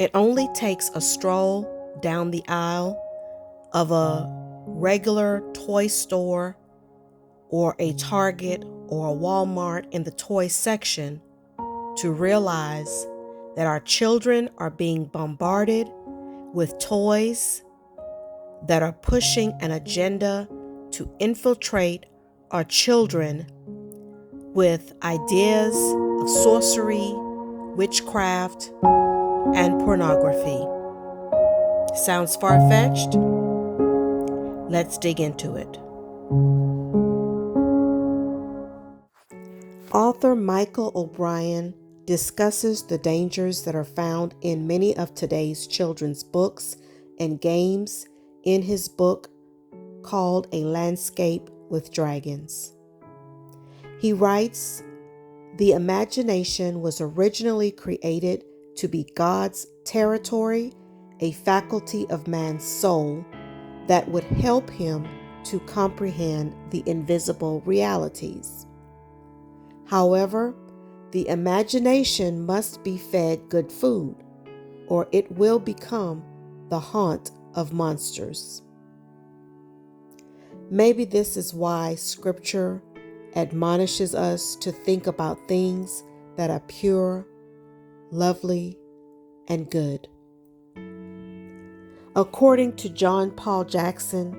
It only takes a stroll down the aisle of a regular toy store or a Target or a Walmart in the toy section to realize that our children are being bombarded with toys that are pushing an agenda to infiltrate our children with ideas of sorcery, witchcraft, and pornography. Sounds far-fetched? Let's dig into it. Author Michael O'Brien discusses the dangers that are found in many of today's children's books and games in his book called A Landscape with Dragons. He writes, "The imagination was originally created to be God's territory, a faculty of man's soul that would help him to comprehend the invisible realities. However, the imagination must be fed good food, or it will become the haunt of monsters." Maybe this is why Scripture admonishes us to think about things that are pure, lovely, and good. According to John Paul Jackson,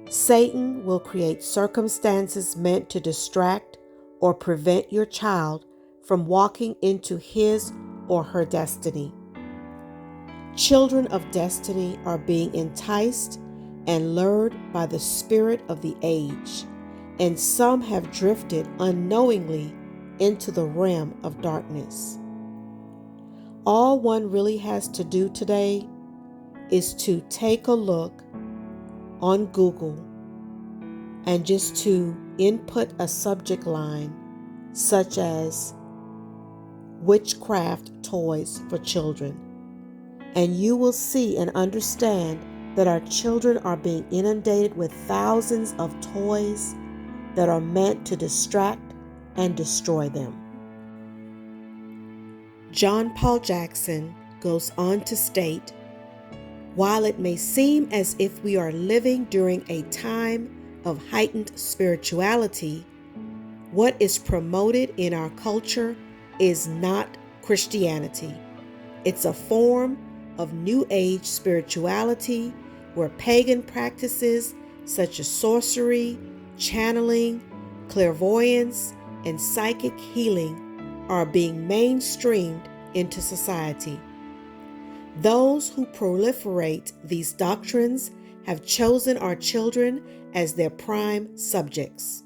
Satan will create circumstances meant to distract or prevent your child from walking into his or her destiny. Children of destiny are being enticed and lured by the spirit of the age, and some have drifted unknowingly into the realm of darkness. All one really has to do today is to take a look on Google and just to input a subject line such as witchcraft toys for children, and you will see and understand that our children are being inundated with thousands of toys that are meant to distract and destroy them. John Paul Jackson goes on to state, "While it may seem as if we are living during a time of heightened spirituality, what is promoted in our culture is not Christianity. It's a form of New Age spirituality where pagan practices such as sorcery, channeling, clairvoyance, and psychic healing are being mainstreamed into society. Those who proliferate these doctrines have chosen our children as their prime subjects.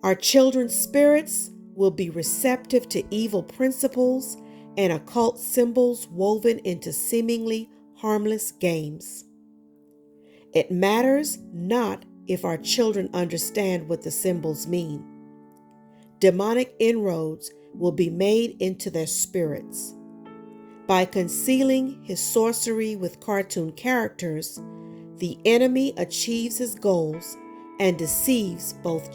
Our children's spirits will be receptive to evil principles and occult symbols woven into seemingly harmless games. It matters not if our children understand what the symbols mean. Demonic inroads will be made into their spirits. By concealing his sorcery with cartoon characters, the enemy achieves his goals and deceives both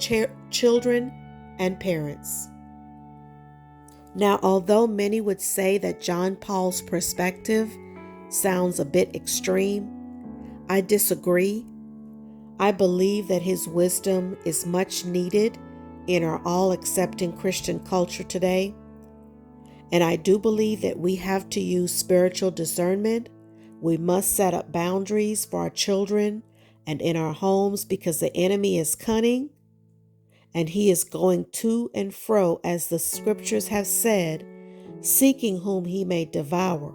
children and parents." Now, although many would say that John Paul's perspective sounds a bit extreme, I disagree. I believe that his wisdom is much needed in our all-accepting Christian culture today. And I do believe that we have to use spiritual discernment. We must set up boundaries for our children and in our homes because the enemy is cunning and he is going to and fro, as the scriptures have said, seeking whom he may devour.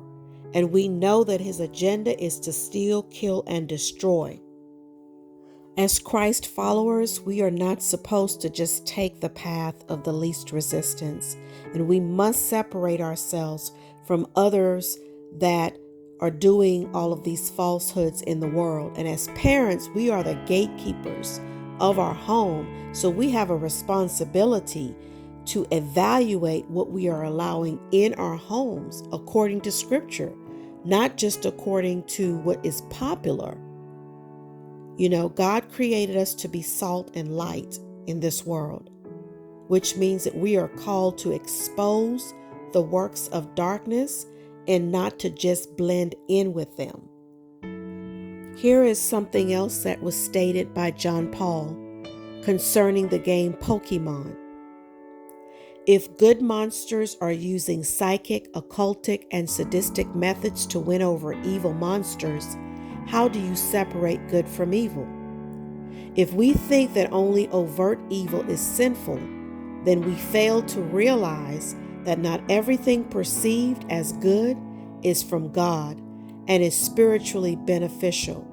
And we know that his agenda is to steal, kill, and destroy. As Christ followers, we are not supposed to just take the path of the least resistance, and we must separate ourselves from others that are doing all of these falsehoods in the world. And as parents, we are the gatekeepers of our home, so we have a responsibility to evaluate what we are allowing in our homes according to Scripture, not just according to what is popular. You know, God created us to be salt and light in this world, which means that we are called to expose the works of darkness and not to just blend in with them. Here is something else that was stated by John Paul concerning the game Pokemon. If good monsters are using psychic, occultic, and sadistic methods to win over evil monsters, how do you separate good from evil? If we think that only overt evil is sinful, then we fail to realize that not everything perceived as good is from God and is spiritually beneficial.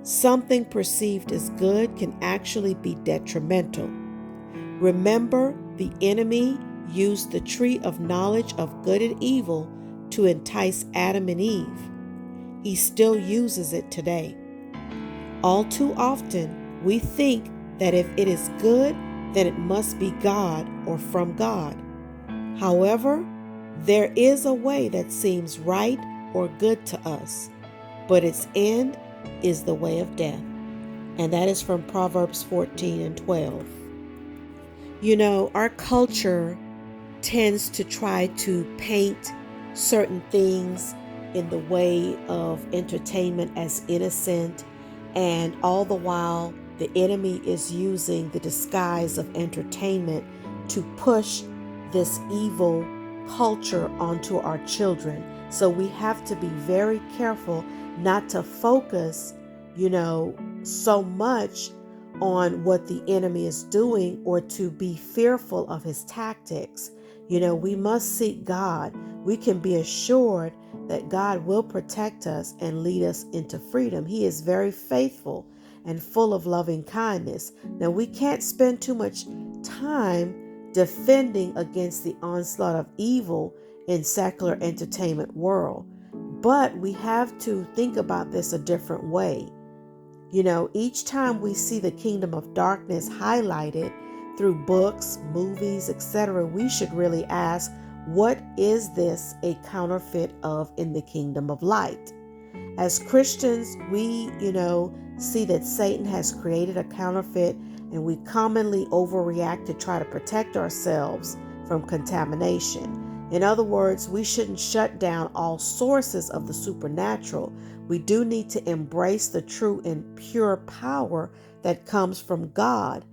Something perceived as good can actually be detrimental. Remember, the enemy used the tree of knowledge of good and evil to entice Adam and Eve. He still uses it today. All too often, we think that if it is good, then it must be God or from God. However, there is a way that seems right or good to us, but its end is the way of death. And that is from Proverbs 14:12. You know, our culture tends to try to paint certain things in the way of entertainment as innocent, and all the while the enemy is using the disguise of entertainment to push this evil culture onto our children. So we have to be very careful not to focus, so much on what the enemy is doing or to be fearful of his tactics. We must seek God. We can be assured that God will protect us and lead us into freedom. He is very faithful and full of loving kindness. Now, we can't spend too much time defending against the onslaught of evil in secular entertainment world, but we have to think about this a different way. Each time we see the kingdom of darkness highlighted through books, movies, etc., we should really ask, what is this a counterfeit of in the kingdom of light? As Christians, we, see that Satan has created a counterfeit, and we commonly overreact to try to protect ourselves from contamination. In other words, we shouldn't shut down all sources of the supernatural. We do need to embrace the true and pure power that comes from God,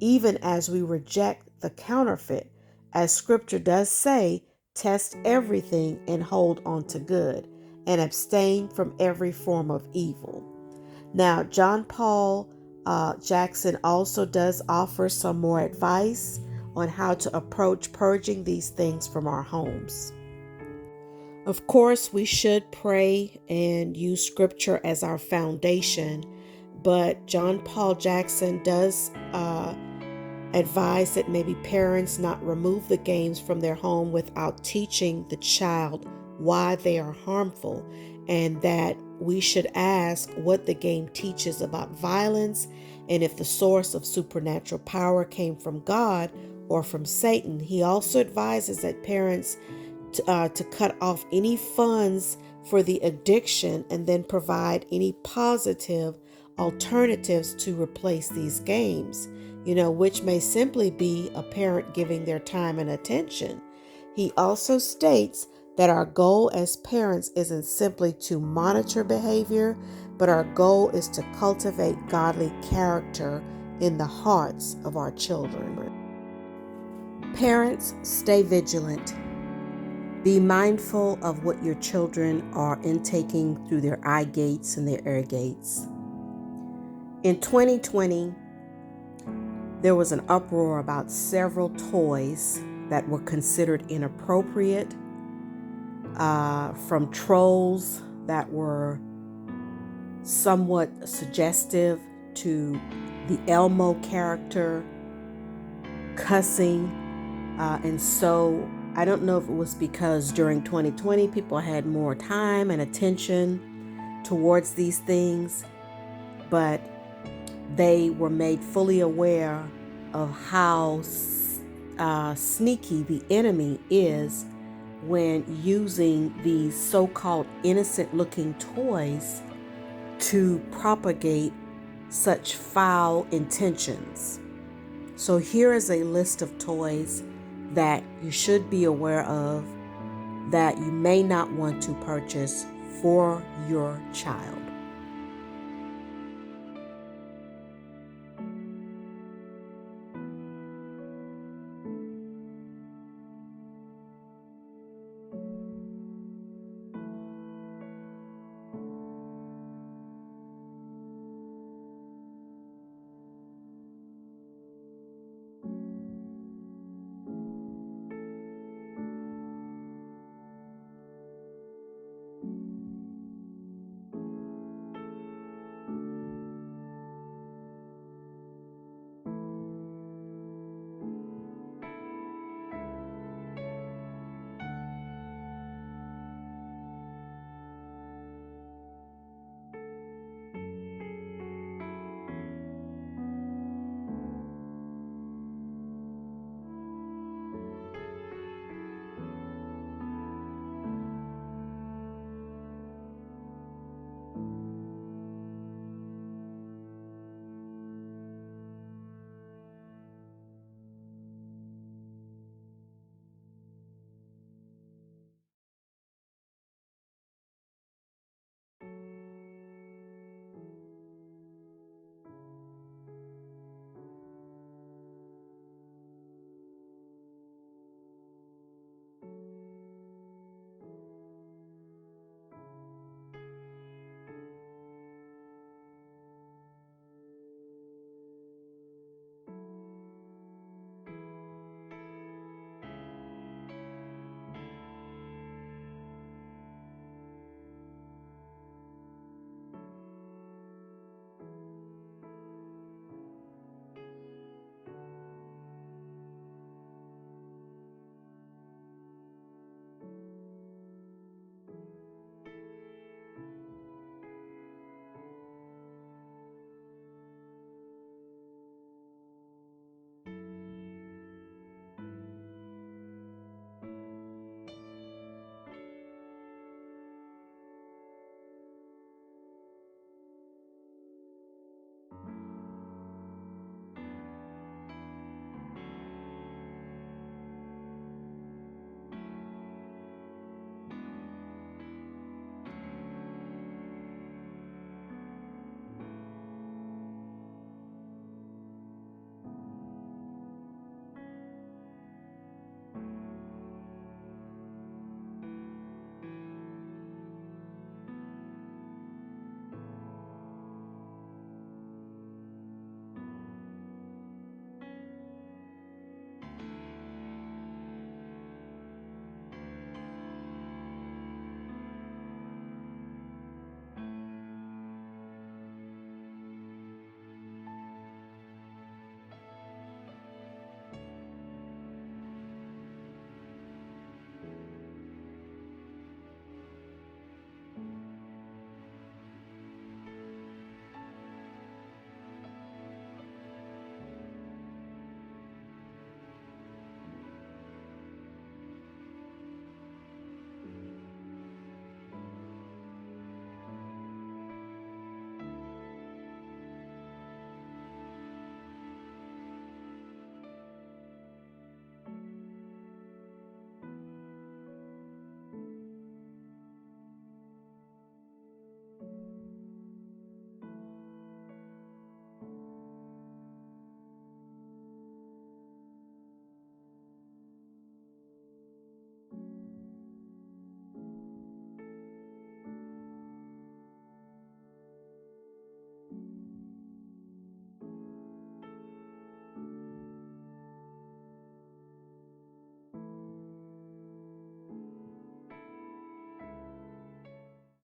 even as we reject the counterfeit. As scripture does say, test everything and hold on to good, and abstain from every form of evil. Now, John Paul Jackson also does offer some more advice on how to approach purging these things from our homes. Of course, we should pray and use scripture as our foundation, but John Paul Jackson does advise that maybe parents not remove the games from their home without teaching the child why they are harmful, and that we should ask what the game teaches about violence and if the source of supernatural power came from God or from Satan. He also advises that parents to cut off any funds for the addiction and then provide any positive alternatives to replace these games, which may simply be a parent giving their time and attention. He also states that our goal as parents isn't simply to monitor behavior, but our goal is to cultivate godly character in the hearts of our children. Parents, stay vigilant. Be mindful of what your children are intaking through their eye gates and their ear gates. In 2020, there was an uproar about several toys that were considered inappropriate, from trolls that were somewhat suggestive to the Elmo character, cussing, and so I don't know if it was because during 2020 people had more time and attention towards these things, but they were made fully aware of how sneaky the enemy is when using these so-called innocent-looking toys to propagate such foul intentions. So here is a list of toys that you should be aware of that you may not want to purchase for your child.